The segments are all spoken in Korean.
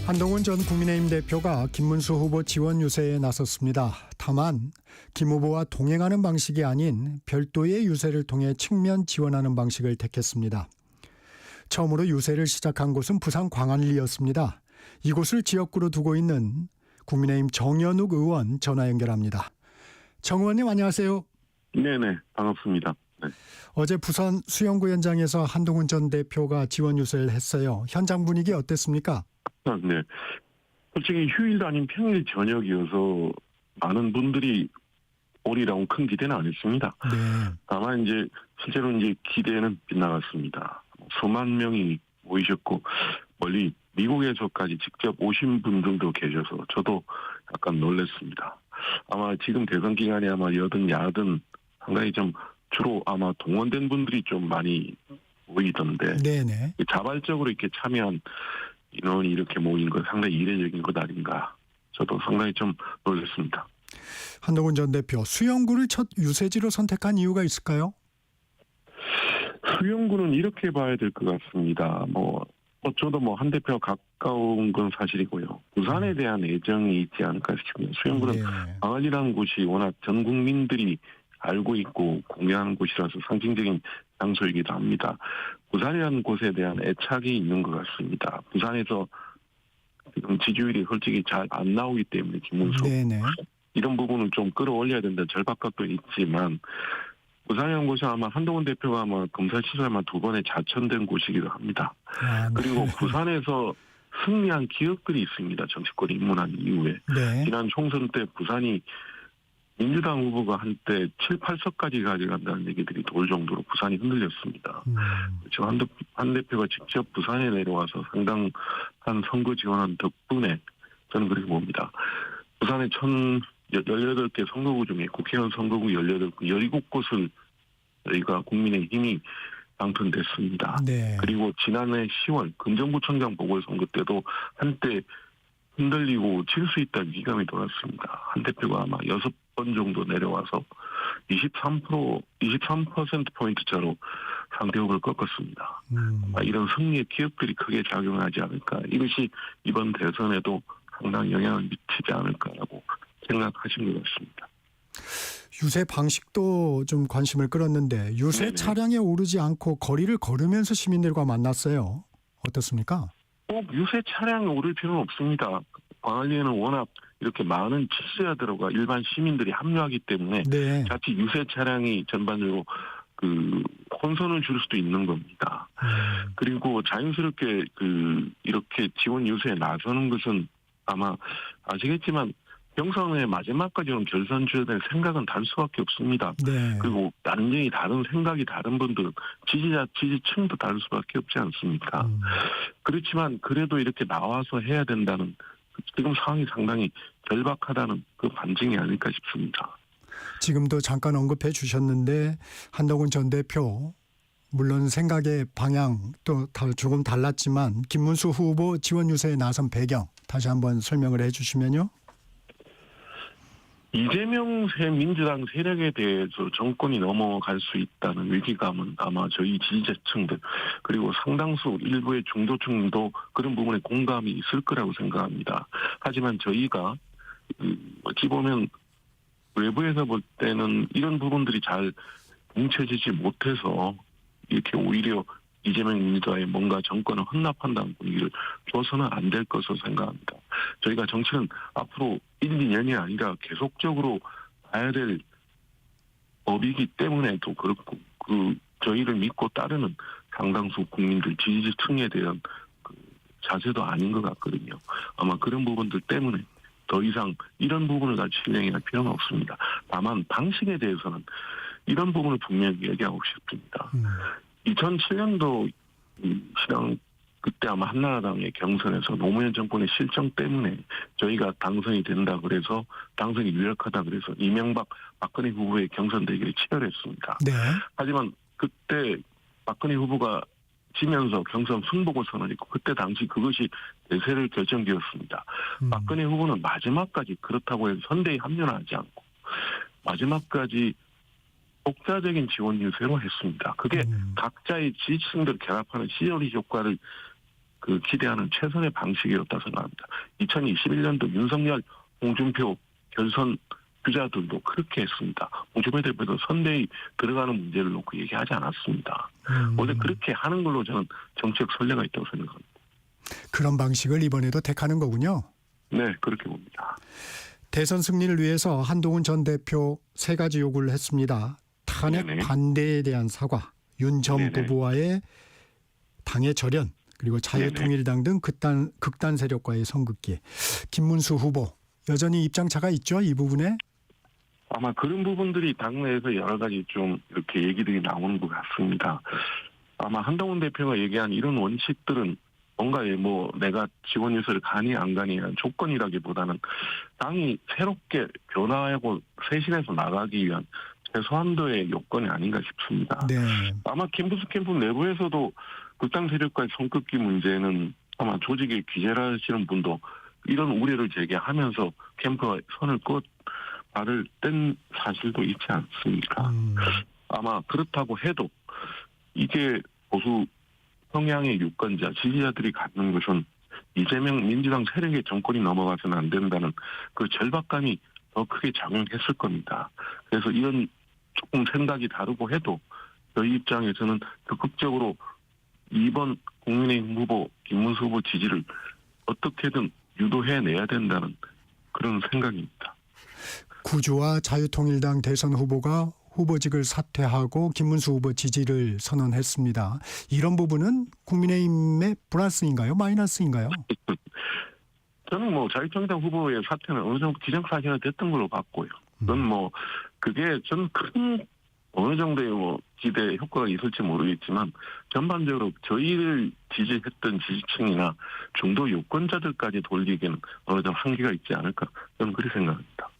한동훈 전 국민의힘 대표가 김문수 후보 지원 유세에 나섰습니다. 다만 김 후보와 동행하는 방식이 아닌 별도의 유세를 통해 측면 지원하는 방식을 택했습니다. 처음으로 유세를 시작한 곳은 부산 광안리였습니다. 이곳을 지역구로 두고 있는 국민의힘 정연욱 의원 전화 연결합니다. 정 의원님 안녕하세요. 네네, 반갑습니다. 네. 어제 부산 수영구 현장에서 한동훈 전 대표가 지원 유세를 했어요. 현장 분위기 어땠습니까? 네. 솔직히 휴일도 아닌 평일 저녁이어서 많은 분들이 오리라고 큰 기대는 안 했습니다. 네. 다만 이제 실제로 이제 기대는 빗나갔습니다. 수만 명이 모이셨고 멀리 미국에서까지 직접 오신 분들도 계셔서 저도 약간 놀랐습니다. 아마 지금 대선 기간에 아마 여든 야든 상당히 좀 주로 아마 동원된 분들이 좀 많이 모이던데 네네. 자발적으로 이렇게 참여한 인원이 이렇게 모인 건 상당히 이례적인 것 아닌가. 저도 상당히 좀 놀랐습니다. 한동훈 전 대표 수영구를 첫 유세지로 선택한 이유가 있을까요? 수영구는 이렇게 봐야 될 것 같습니다. 저도 한 대표가 가까운 건 사실이고요. 부산에 대한 애정이 있지 않을까 싶습니다. 수영구는 네. 광안리라는 곳이 워낙 전 국민들이 알고 있고 공유하는 곳이라서 상징적인 장소이기도 합니다. 부산이라는 곳에 대한 애착이 있는 것 같습니다. 부산에서 지금 지지율이 솔직히 잘 안 나오기 때문에 김문수 네네. 이런 부분을 좀 끌어올려야 된다는 절박감도 있지만 부산이라는 곳이 아마 한동훈 대표가 아마 검사 시절만 2번에 자천된 곳이기도 합니다. 아, 네. 그리고 부산에서 승리한 기억들이 있습니다. 정치권이 입문한 이후에. 네. 지난 총선 때 부산이 민주당 후보가 한때 7, 8석까지 가져간다는 얘기들이 돌 정도로 부산이 흔들렸습니다. 지금 한 대표가 직접 부산에 내려와서 상당한 선거 지원한 덕분에 저는 그렇게 봅니다. 부산의 18개 선거구 중에 국회의원 선거구 18구, 17곳을 저희가 국민의힘이 당선됐습니다. 네. 그리고 지난해 10월 금정구청장 보궐선거 때도 한때 흔들리고 질 수 있다는 위감이 돌았습니다. 한 대표가 아마 6번 정도 내려와서 23%포인트 차로 상대 후보를 꺾었습니다. 이런 승리의 기억들이 크게 작용하지 않을까. 이것이 이번 대선에도 상당히 영향을 미치지 않을까라고 생각하신 것 같습니다. 유세 방식도 좀 관심을 끌었는데 유세 네네. 차량에 오르지 않고 거리를 걸으면서 시민들과 만났어요. 어떻습니까? 꼭 유세 차량에 오를 필요는 없습니다. 광안리에는 워낙 이렇게 많은 지지자들과 일반 시민들이 합류하기 때문에 네. 자칫 유세 차량이 전반적으로 혼선을 줄 수도 있는 겁니다. 그리고 자연스럽게 이렇게 지원 유세에 나서는 것은 아마 아시겠지만 경선의 마지막까지는 결선 주자의 생각은 다를 수밖에 없습니다. 네. 그리고 완전히 다른 생각이 다른 분들은 지지층도 다를 수밖에 없지 않습니까? 그렇지만 그래도 이렇게 나와서 해야 된다는 지금 상황이 상당히 절박하다는 그 반증이 아닐까 싶습니다. 지금도 잠깐 언급해 주셨는데 한동훈 전 대표 물론 생각의 방향 또 조금 달랐지만 김문수 후보 지원 유세에 나선 배경 다시 한번 설명을 해 주시면요. 이재명 민주당 세력에 대해서 정권이 넘어갈 수 있다는 위기감은 아마 저희 지지자층들 그리고 상당수 일부의 중도층도 그런 부분에 공감이 있을 거라고 생각합니다. 하지만 저희가 어찌 보면 외부에서 볼 때는 이런 부분들이 잘 뭉쳐지지 못해서 이렇게 오히려 이재명 민주당의 뭔가 정권을 헌납한다는 분위기를 줘서는 안 될 것으로 생각합니다. 저희가 정치는 앞으로 1, 2년이 아니라 계속적으로 가야 될 법이기 때문에도 그렇고 저희를 믿고 따르는 상당수 국민들 지지층에 대한 자세도 아닌 것 같거든요. 아마 그런 부분들 때문에 더 이상 이런 부분을 다 진행할 필요는 없습니다. 다만 방식에 대해서는 이런 부분을 분명히 얘기하고 싶습니다. 2007년도 그때 아마 한나라당의 경선에서 노무현 정권의 실정 때문에 저희가 당선이 된다 그래서 당선이 유력하다 그래서 이명박 박근혜 후보의 경선 대결이 치열했습니다. 네. 하지만 그때 박근혜 후보가 지면서 경선 승복을 선언했고 그때 당시 그것이 대세를 결정지었습니다. 박근혜 후보는 마지막까지 그렇다고 해서 선대에 합류는 하지 않고 마지막까지 독자적인 지원 유세로 했습니다. 그게 각자의 지지층들 결합하는 시너지 효과를 그 기대하는 최선의 방식이었다 생각합니다. 2021년도 윤석열, 홍준표 결선 주자들도 그렇게 했습니다. 홍준표 대표도 선대위 들어가는 문제를 놓고 얘기하지 않았습니다. 원래 그렇게 하는 걸로 저는 정치적 선례가 있다고 생각합니다. 그런 방식을 이번에도 택하는 거군요. 네, 그렇게 봅니다. 대선 승리를 위해서 한동훈 전 대표 3가지 요구를 했습니다. 탄핵 네네. 반대에 대한 사과, 윤 전 네네. 후보와의 당의 절연, 그리고 자유통일당 등 극단 세력과의 선긋기. 김문수 후보 여전히 입장차가 있죠, 이 부분에? 아마 그런 부분들이 당내에서 여러 가지 좀 이렇게 얘기들이 나오는 것 같습니다. 아마 한동훈 대표가 얘기한 이런 원칙들은 뭔가에 뭐 내가 지원 유세를 가니 안 가니 한 조건이라기보다는 당이 새롭게 변화하고 쇄신해서 나가기 위한 최소한도의 요건이 아닌가 싶습니다. 네. 아마 김문수 캠프 내부에서도 극단 세력과의 손긋기 문제는 아마 조직의 규제를 하시는 분도 이런 우려를 제기하면서 캠프가 선을 발을 뗀 사실도 있지 않습니까? 아마 그렇다고 해도 이게 보수 성향의 유권자, 지지자들이 갖는 것은 이재명 민주당 세력의 정권이 넘어가서는 안 된다는 그 절박감이 더 크게 작용했을 겁니다. 그래서 이런 조금 생각이 다르고 해도 저희 입장에서는 적극적으로 이번 국민의힘 후보, 김문수 후보 지지를 어떻게든 유도해내야 된다는 그런 생각입니다. 구주와 자유통일당 대선 후보가 후보직을 사퇴하고 김문수 후보 지지를 선언했습니다. 이런 부분은 국민의힘의 플러스인가요? 마이너스인가요? 저는 뭐 자유통일당 후보의 사퇴는 어느 정도 기정사실화 됐던 걸로 봤고요. 그건 뭐 그게 저는 큰 어느 정도의 뭐 기대 효과가 있을지 모르겠지만 전반적으로 저희를 지지했던 지지층이나 중도 유권자들까지 돌리기에는 어느 정도 한계가 있지 않을까 저는 그렇게 생각합니다.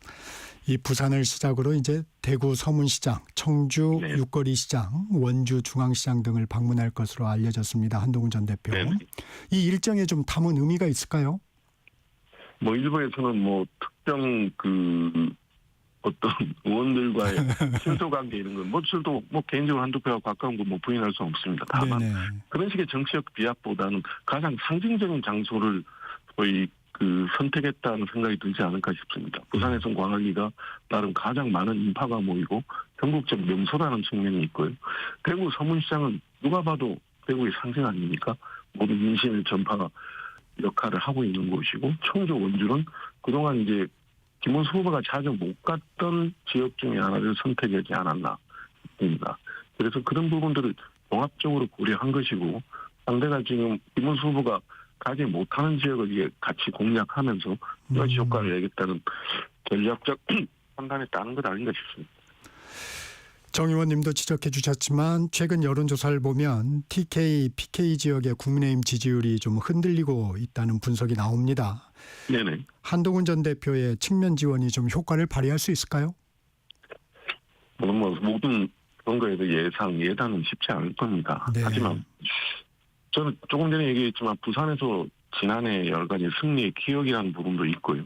이 부산을 시작으로 이제 대구 서문시장, 청주 네. 육거리 시장, 원주 중앙시장 등을 방문할 것으로 알려졌습니다. 한동훈 전 대표. 네. 이 일정에 좀 담은 의미가 있을까요? 뭐 일부에서는 뭐 특정 어떤 의원들과의 친소 관계 이런 건 뭐 저도 뭐 개인적으로 한두 표와 가까운 거 뭐 부인할 수 없습니다. 다만 네네. 그런 식의 정치적 비약보다는 가장 상징적인 장소를 거의 선택했다는 생각이 들지 않을까 싶습니다. 부산에선 광안리가 나름 가장 많은 인파가 모이고 전국적 명소라는 측면이 있고요. 대구 서문시장은 누가 봐도 대구의 상징 아닙니까? 모든 민심의 전파 역할을 하고 있는 곳이고 청주 원주는 그동안 이제 김문수 후보가 자주 못 갔던 지역 중에 하나를 선택하지 않았나 싶습니다. 그래서 그런 부분들을 종합적으로 고려한 것이고 상대가 지금 김문수 후보가 가지 못하는 지역을 이게 같이 공략하면서 여지 효과를 내겠다는 전략적 판단에 따른 것 아닌가 싶습니다. 정 의원님도 지적해 주셨지만 최근 여론조사를 보면 TK, PK 지역의 국민의힘 지지율이 좀 흔들리고 있다는 분석이 나옵니다. 네네. 한동훈 전 대표의 측면 지원이 좀 효과를 발휘할 수 있을까요? 물론 뭐 모든 선거에도 예단은 쉽지 않을 겁니다. 네. 하지만 저는 조금 전에 얘기했지만 부산에서 지난해 여러 가지 승리의 기억이라는 부분도 있고요.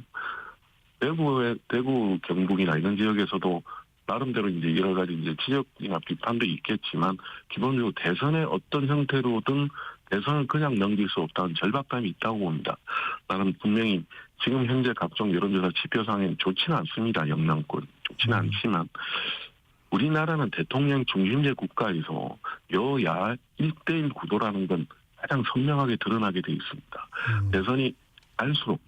대구 경북이나 이런 지역에서도 나름대로 이제 여러 가지 이제 지적이나 비판도 있겠지만 기본적으로 대선의 어떤 형태로든 대선을 그냥 넘길 수 없다는 절박감이 있다고 봅니다. 나는 분명히 지금 현재 각종 여론조사 지표상엔 좋지는 않습니다. 영남권 좋지는 않지만 우리나라는 대통령 중심제 국가에서 여야 1대1 구도라는 건 가장 선명하게 드러나게 돼 있습니다. 대선이 갈수록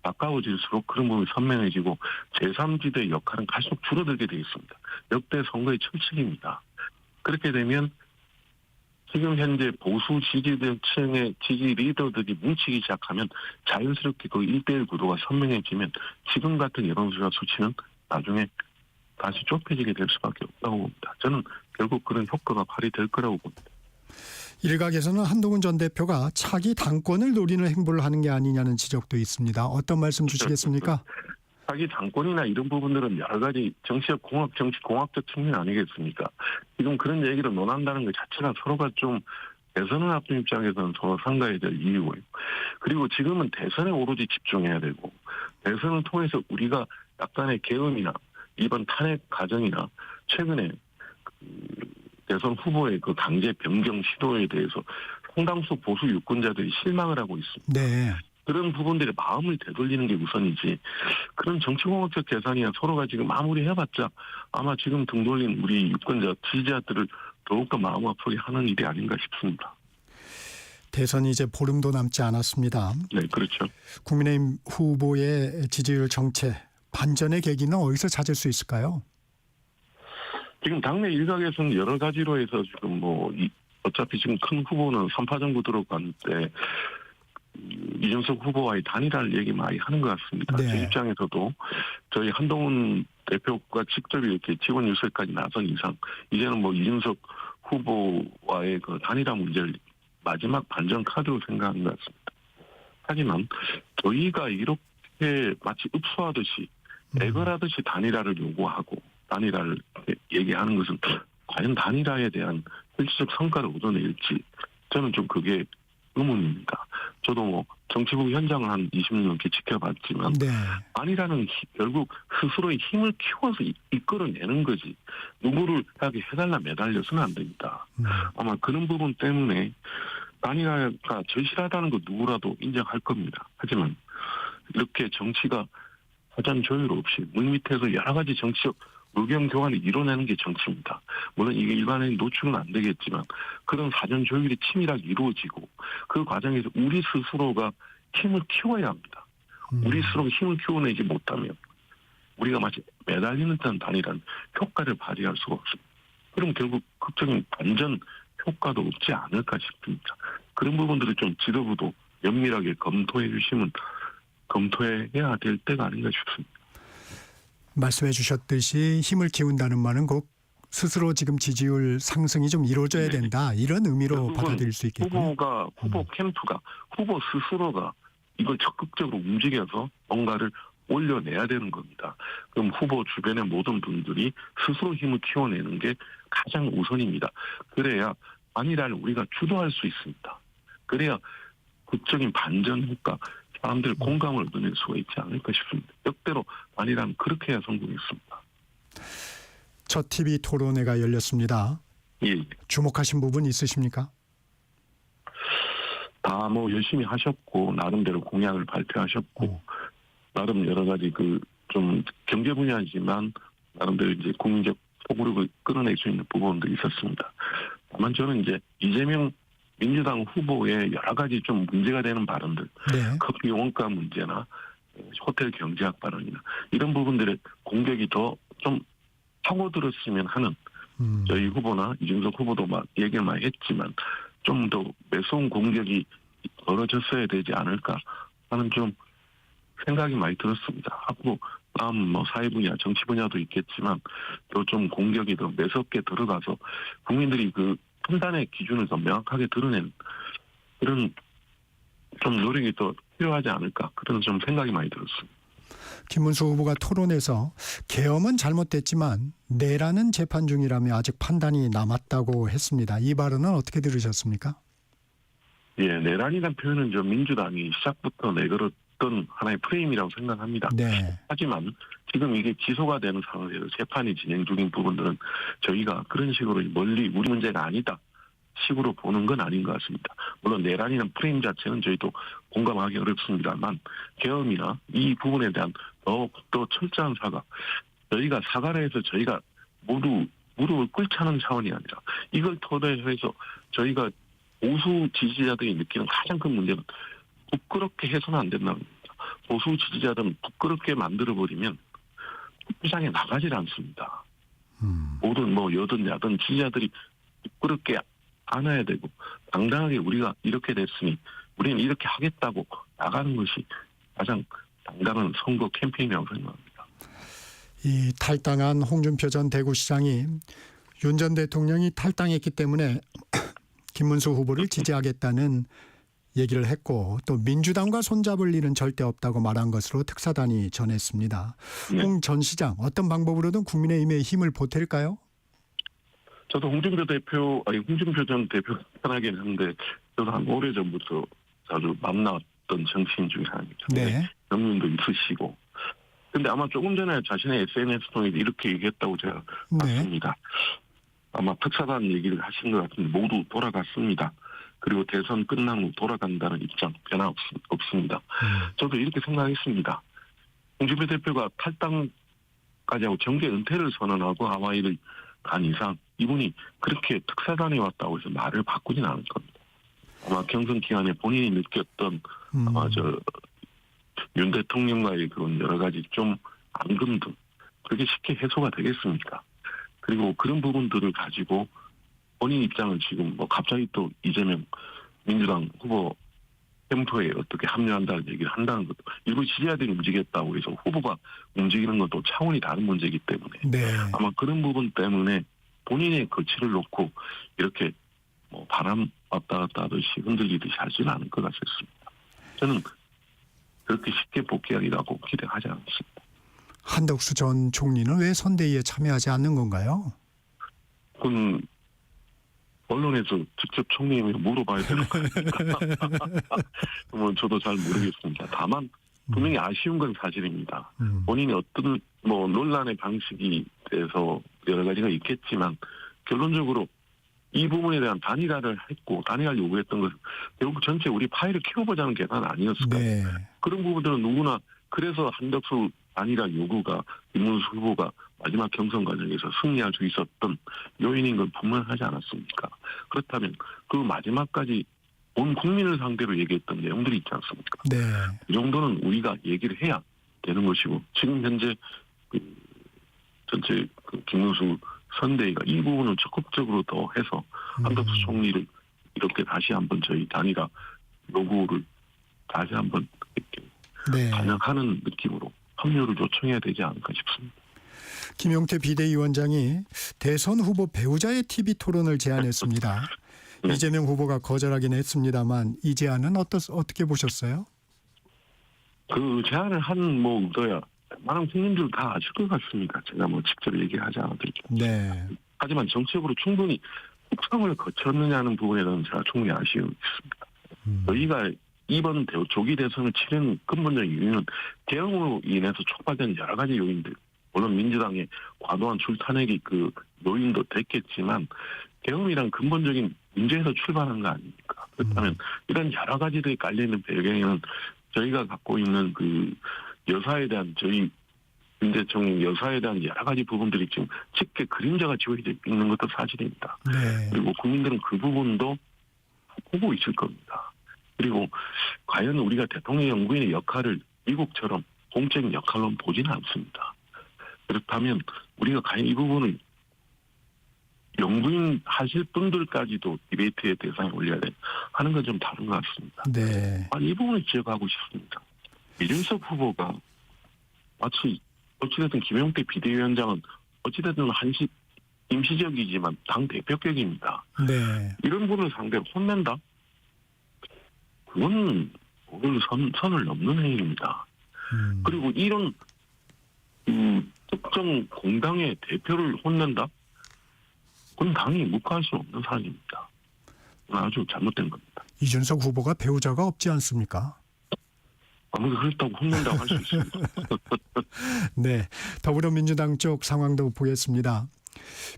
가까워질수록 그런 부분이 선명해지고 제3지대의 역할은 갈수록 줄어들게 돼 있습니다. 역대 선거의 철칙입니다. 그렇게 되면 지금 현재 보수 지지층의 지지 리더들이 뭉치기 시작하면 자연스럽게 그 1대1 구도가 선명해지면 지금 같은 여론조사 수치는 나중에 다시 좁혀지게 될 수밖에 없다고 봅니다. 저는 결국 그런 효과가 발휘될 거라고 봅니다. 일각에서는 한동훈 전 대표가 차기 당권을 노리는 행보를 하는 게 아니냐는 지적도 있습니다. 어떤 말씀 주시겠습니까? 자기 당권이나 이런 부분들은 여러 가지 정치 공학적 측면 아니겠습니까? 지금 그런 얘기를 논한다는 것 자체가 서로가 좀 대선을 앞둔 입장에서는 서로 상가해야 될 이유고요. 그리고 지금은 대선에 오로지 집중해야 되고 대선을 통해서 우리가 약간의 계엄이나 이번 탄핵 과정이나 최근에 대선 후보의 그 강제 변경 시도에 대해서 상당수 보수 유권자들이 실망을 하고 있습니다. 네. 그런 부분들의 마음을 되돌리는 게 우선이지 그런 정치공학적 계산이야 서로가 지금 아무리 해봤자 아마 지금 등 돌린 우리 유권자 지지자들을 더욱더 마음 아프게 하는 일이 아닌가 싶습니다. 대선이 이제 보름도 남지 않았습니다. 네, 그렇죠. 국민의힘 후보의 지지율 정체 반전의 계기는 어디서 찾을 수 있을까요? 지금 당내 일각에서는 여러 가지로 해서 지금 어차피 지금 큰 후보는 3파 정도 들어갔는데 이준석 후보와의 단일화를 얘기 많이 하는 것 같습니다. 네. 제 입장에서도 저희 한동훈 대표가 직접 이렇게 지원 유세까지 나선 이상 이제는 이준석 후보와의 그 단일화 문제를 마지막 반전 카드로 생각하는 것 같습니다. 하지만 저희가 이렇게 마치 읍소하듯이 애걸하듯이 단일화를 요구하고 단일화를 얘기하는 것은 과연 단일화에 대한 실질적 성과를 얻어낼지 저는 좀 그게 의문입니다. 저도 정치부 현장을 한 20년 넘게 지켜봤지만 네. 단일화는 결국 스스로의 힘을 키워서 이끌어내는 거지 누구를 하게 해달라 매달려서는 안 됩니다. 아마 그런 부분 때문에 단일화가 절실하다는 거 누구라도 인정할 겁니다. 하지만 이렇게 정치가 사전 조율 없이 물밑에서 여러 가지 정치적 의견 교환을 이뤄내는 게 정치입니다. 물론 이게 일반인 노출은 안 되겠지만 그런 사전 조율이 치밀하게 이루어지고 그 과정에서 우리 스스로가 힘을 키워야 합니다. 우리 스스로 힘을 키워내지 못하면 우리가 마치 매달리는 듯한 단일한 효과를 발휘할 수가 없습니다. 그럼 결국 극적인 반전 효과도 없지 않을까 싶습니다. 그런 부분들을 좀 지도부도 면밀하게 검토해 주시면 검토해야 될 때가 아닌가 싶습니다. 말씀해 주셨듯이 힘을 키운다는 말은 곧 스스로 지금 지지율 상승이 좀 이루어져야 된다. 이런 의미로 받아들일 수 있겠군요. 후보 캠프가 후보 스스로가 이걸 적극적으로 움직여서 뭔가를 올려내야 되는 겁니다. 그럼 후보 주변의 모든 분들이 스스로 힘을 키워내는 게 가장 우선입니다. 그래야 단일화를 우리가 주도할 수 있습니다. 그래야 극적인 반전 효과, 사람들 공감을 얻어낼 수가 있지 않을까 싶습니다. 역대로 단일화는 그렇게 해야 성공했습니다. 첫 TV 토론회가 열렸습니다. 예. 주목하신 부분 있으십니까? 다 열심히 하셨고 나름대로 공약을 발표하셨고 나름 여러 가지 좀 경제 분야이지만 나름대로 이제 국민적 포부력을 끌어낼 수 있는 부분도 있었습니다. 다만 저는 이제 이재명 민주당 후보의 여러 가지 좀 문제가 되는 발언들, 네. 커피 원가 문제나 호텔 경제학 발언이나 이런 부분들의 공격이 더 좀 파고들었으면 하는 저희 후보나 이준석 후보도 얘기를 많이 했지만 좀 더 매서운 공격이 벌어졌어야 되지 않을까 하는 좀 생각이 많이 들었습니다. 앞으로 다음 사회 분야, 정치 분야도 있겠지만 또 좀 공격이 더 매섭게 들어가서 국민들이 그 판단의 기준을 더 명확하게 드러낸 그런 좀 노력이 더 필요하지 않을까 그런 좀 생각이 많이 들었습니다. 김문수 후보가 토론에서 계엄은 잘못됐지만 내라는 재판 중이라며 아직 판단이 남았다고 했습니다. 이 발언은 어떻게 들으셨습니까? 예, 내란이라는 표현은 좀 민주당이 시작부터 내걸었던 하나의 프레임이라고 생각합니다. 네. 하지만 지금 이게 기소가 되는 상황에서 재판이 진행 중인 부분들은 저희가 그런 식으로 멀리 우리 문제가 아니다 식으로 보는 건 아닌 것 같습니다. 물론 내란이라는 프레임 자체는 저희도 공감하기 어렵습니다만 계엄이나 이 부분에 대한 더 철저한 사과 저희가 사과를 해서 저희가 모두 무릎을 꿇자는 차원이 아니라 이걸 토대해서 저희가 보수 지지자들이 느끼는 가장 큰 문제는 부끄럽게 해서는 안 된다는 겁니다. 보수 지지자들은 부끄럽게 만들어버리면 투표장에 나가질 않습니다. 모든 여든 야든 지지자들이 부끄럽게 안아야 되고 당당하게 우리가 이렇게 됐으니 우리는 이렇게 하겠다고 나가는 것이 가장 당당한 선거 캠페인이라고 생각합니다. 이 탈당한 홍준표 전 대구시장이 윤 전 대통령이 탈당했기 때문에 김문수 후보를 지지하겠다는 얘기를 했고 또 민주당과 손잡을 일은 절대 없다고 말한 것으로 특사단이 전했습니다. 네. 홍 전 시장 어떤 방법으로든 국민의힘에 힘을 보탤까요? 저도 홍준표 전 대표 편하긴 한데 저도 한 오래전부터 자주 만나왔던 정치인 중에 하나입니다. 네. 경륜도 있으시고 근데 아마 조금 전에 자신의 SNS 통해서 이렇게 얘기했다고 제가 네. 봤습니다. 아마 특사단 얘기를 하신 것 같은데 모두 돌아갔습니다. 그리고 대선 끝난 후 돌아간다는 입장 변화 없습니다. 저도 이렇게 생각했습니다. 홍준표 대표가 탈당까지 하고 정계 은퇴를 선언하고 하와이를 간 이상 이분이 그렇게 특사단에 왔다고 해서 말을 바꾸진 않을 겁니다. 아마 경선 기간에 본인이 느꼈던 아마 윤 대통령과의 그런 여러 가지 좀 앙금 등 그렇게 쉽게 해소가 되겠습니까? 그리고 그런 부분들을 가지고 본인 입장을 지금 뭐 갑자기 또 이재명 민주당 후보 캠프에 어떻게 합류한다는 얘기를 한다는 것도 일부 지지자들이 움직였다고 해서 후보가 움직이는 것도 차원이 다른 문제이기 때문에 네. 아마 그런 부분 때문에 본인의 거취를 놓고 이렇게 뭐 바람 왔다 갔다 하듯이 흔들리듯이 하지는 않을 것 같습니다. 저는 그렇게 쉽게 복귀하리라고 기대하지 않습니다. 한덕수 전 총리는 왜 선대위에 참여하지 않는 건가요? 그건 언론에서 직접 총리에게 물어봐야 되는 거 아닙니까? 뭐 저도 잘 모르겠습니다. 다만 분명히 아쉬운 건 사실입니다. 본인이 어떤 뭐 논란의 방식이 돼서 여러 가지가 있겠지만 결론적으로 이 부분에 대한 단일화를 했고 단일화를 요구했던 것은 결국 전체 우리 파일을 키워보자는 계산 아니었을까요? 네. 그런 부분들은 누구나 그래서 한덕수 단일화 요구가 김문수 후보가 마지막 경선 과정에서 승리할 수 있었던 요인인 건 분명하지 않았습니까? 그렇다면 그 마지막까지 온 국민을 상대로 얘기했던 내용들이 있지 않습니까? 네. 이 정도는 우리가 얘기를 해야 되는 것이고 지금 현재 전체 김문수 선대위가 이 부분을 적극적으로 더 해서 한덕수 총리를 이렇게 다시 한번 저희 단일화 요구를 다시 한번 이렇게 네. 반영하는 느낌으로 합류를 요청해야 되지 않을까 싶습니다. 김용태 비대위원장이 대선 후보 배우자의 TV 토론을 제안했습니다. 네. 이재명 후보가 거절하긴 했습니다만 이 제안은 어떻게 보셨어요? 그 제안을 한 뭐 의도야 많은 국민들 다 아실 것 같습니다. 제가 뭐 직접 얘기하지 않아도. 네. 하지만 정치적으로 충분히 국성을 거쳤느냐는 부분에 대해서는 제가 충분히 아쉬움이 있습니다. 저희가 이번 조기 대선을 치른 근본적인 이유는 계엄으로 인해서 촉발된 여러 가지 요인들, 물론 민주당의 과도한 출탄핵이 그 요인도 됐겠지만 계엄이란 근본적인 문제에서 출발한 거 아닙니까? 그렇다면 이런 여러 가지들이 깔려있는 배경에는 저희가 갖고 있는 그 여사에 대한 저희 윤 대통령 여사에 대한 여러 가지 부분들이 지금 짙게 그림자가 지워져 있는 것도 사실입니다. 네. 그리고 국민들은 그 부분도 보고 있을 겁니다. 그리고 과연 우리가 대통령 영부인의 역할을 미국처럼 공적인 역할로 보지는 않습니다. 그렇다면 우리가 과연 이 부분을 영부인 하실 분들까지도 디베이트의 대상에 올려야 돼 하는 건 좀 다른 것 같습니다. 네. 이 부분을 지적하고 싶습니다. 이준석 후보가 마치 어찌됐든 김용태 비대위원장은 어찌됐든 임시적이지만 당 대표격입니다. 네. 이런 분을 상대로 혼낸다? 그건 오늘 선을 넘는 행위입니다. 그리고 이런 특정 공당의 대표를 혼낸다? 그건 당이 묵과할 수 없는 사안입니다. 아주 잘못된 겁니다. 이준석 후보가 배우자가 없지 않습니까? 아무도 그렇다고 혼낸다고 할 수 있습니다. 네. 더불어민주당 쪽 상황도 보겠습니다.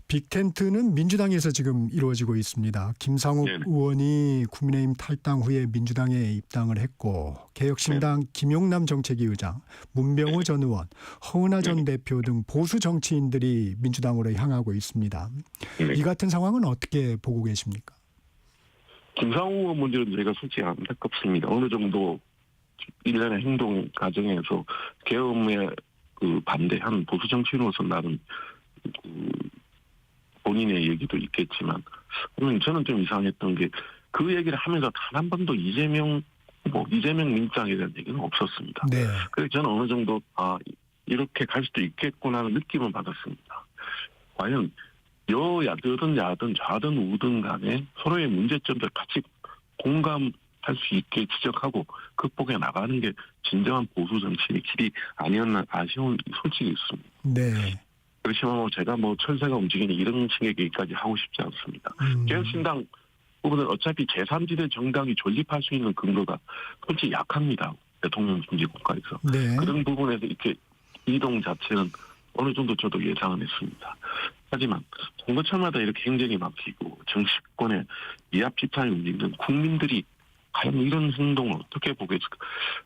빅텐트는 민주당에서 지금 이루어지고 있습니다. 김상욱 네네. 의원이 국민의힘 탈당 후에 민주당에 입당을 했고 개혁신당 김용남 정책위 의장, 문병호 전 의원, 허은하 전 대표 등 보수 정치인들이 민주당으로 향하고 있습니다. 이 같은 상황은 어떻게 보고 계십니까? 김상욱 의원 문제는 저희가 솔직히 안타깝습니다. 어느 정도 일련의 행동 과정에서 계엄에 반대한 보수 정치인으로서 나름 본인의 얘기도 있겠지만 저는 좀 이상했던 게 그 얘기를 하면서 단 한 번도 이재명 민주당에 대한 얘기는 없었습니다. 네. 그래서 저는 어느 정도 이렇게 갈 수도 있겠구나 하는 느낌을 받았습니다. 과연 여든 야든 좌든 우든 간에 서로의 문제점들 같이 공감할 수 있게 지적하고 극복해 나가는 게 진정한 보수 정치의 길이 아니었나 아쉬운 솔직히 있습니다. 네. 그렇지만 제가 철새가 움직이는 이런 식의 얘기까지 하고 싶지 않습니다. 개혁신당 부분은 어차피 제3지대 정당이 존립할 수 있는 근거가 솔직히 약합니다. 대통령 중지 국가에서. 네. 그런 부분에서 이렇게 이동 자체는 어느 정도 저도 예상은 했습니다. 하지만 선거철마다 이렇게 행정이 막히고 정치권의 이합 집산을 움직이는 국민들이 과연 이런 행동을 어떻게 보겠을까?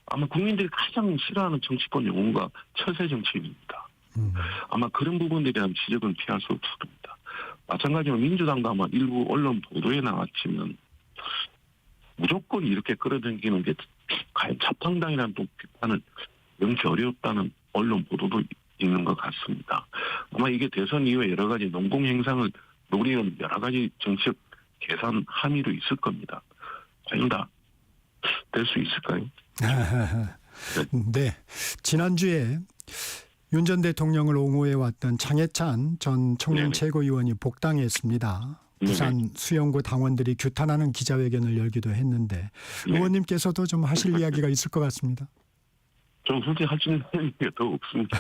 아마 국민들이 가장 싫어하는 정치권 용어가 처세 정치인입니다. 아마 그런 부분에 대한 지적은 피할 수 없을 겁니다. 마찬가지로 민주당도 아마 일부 언론 보도에 나왔지만 무조건 이렇게 끌어당기는 게 과연 자탕당이라는 또 비판을 명시 어려웠다는 언론 보도도 있는 것 같습니다. 아마 이게 대선 이후에 여러 가지 농공행상을 노리는 여러 가지 정치적 계산 함의도 있을 겁니다. 과연 다 될 수 있을까요? 네, 지난주에 윤 전 대통령을 옹호해왔던 장해찬 전 청년 네네. 최고위원이 복당했습니다. 부산 수영구 당원들이 규탄하는 기자회견을 열기도 했는데 네. 의원님께서도 좀 하실 이야기가 있을 것 같습니다. 좀 솔직히 할 수 있는 게 더 없습니다.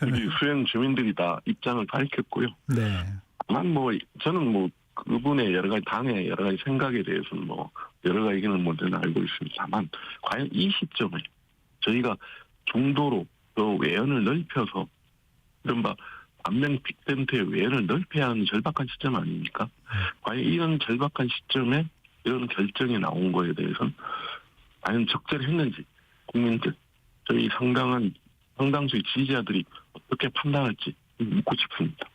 우리 수영 주민들이 다 입장을 밝혔고요. 네, 다만 저는 그분의 여러 가지 당의 여러 가지 생각에 대해서는 여러 가지 의견을 저는 알고 있습니다만 과연 이 시점에 저희가 중도로 더 외연을 넓혀서 이른바 안명 빅텐트의 외연을 넓혀야 하는 절박한 시점 아닙니까? 과연 이런 절박한 시점에 이런 결정이 나온 거에 대해서는 과연 적절했는지 국민들 저희 상당수의 지지자들이 어떻게 판단할지 묻고 싶습니다.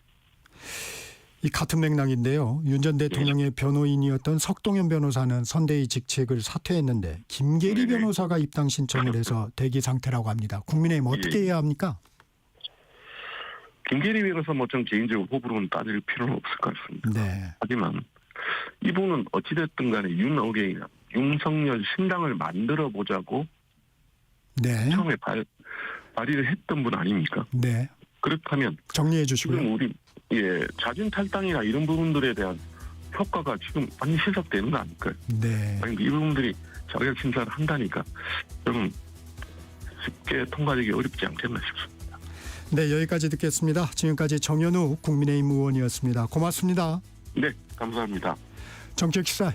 이 같은 맥락인데요. 윤 전 대통령의 변호인이었던 석동현 변호사는 선대위 직책을 사퇴했는데 김계리 네네. 변호사가 입당 신청을 해서 대기 상태라고 합니다. 국민의힘 어떻게 해야 합니까? 김계리 변호사 좀 개인적으로 호불호는 따질 필요는 없을 것 같습니다. 네, 하지만 이분은 어찌됐든 간에 윤어게이나 윤석열 신당을 만들어 보자고 네, 처음에 발의를 했던 분 아닙니까? 네. 그렇다면 정리해 지금 주시고요. 우리 자진 탈당이나 이런 부분들에 대한 효과가 지금 많이 실습되는 거 아닐까요? 네. 아니, 이 부분들이 자격 심사를 한다니까 좀 쉽게 통과되기 어렵지 않겠나 싶습니다. 네, 여기까지 듣겠습니다. 지금까지 정현우 국민의힘 의원이었습니다. 고맙습니다. 네, 감사합니다. 정책시사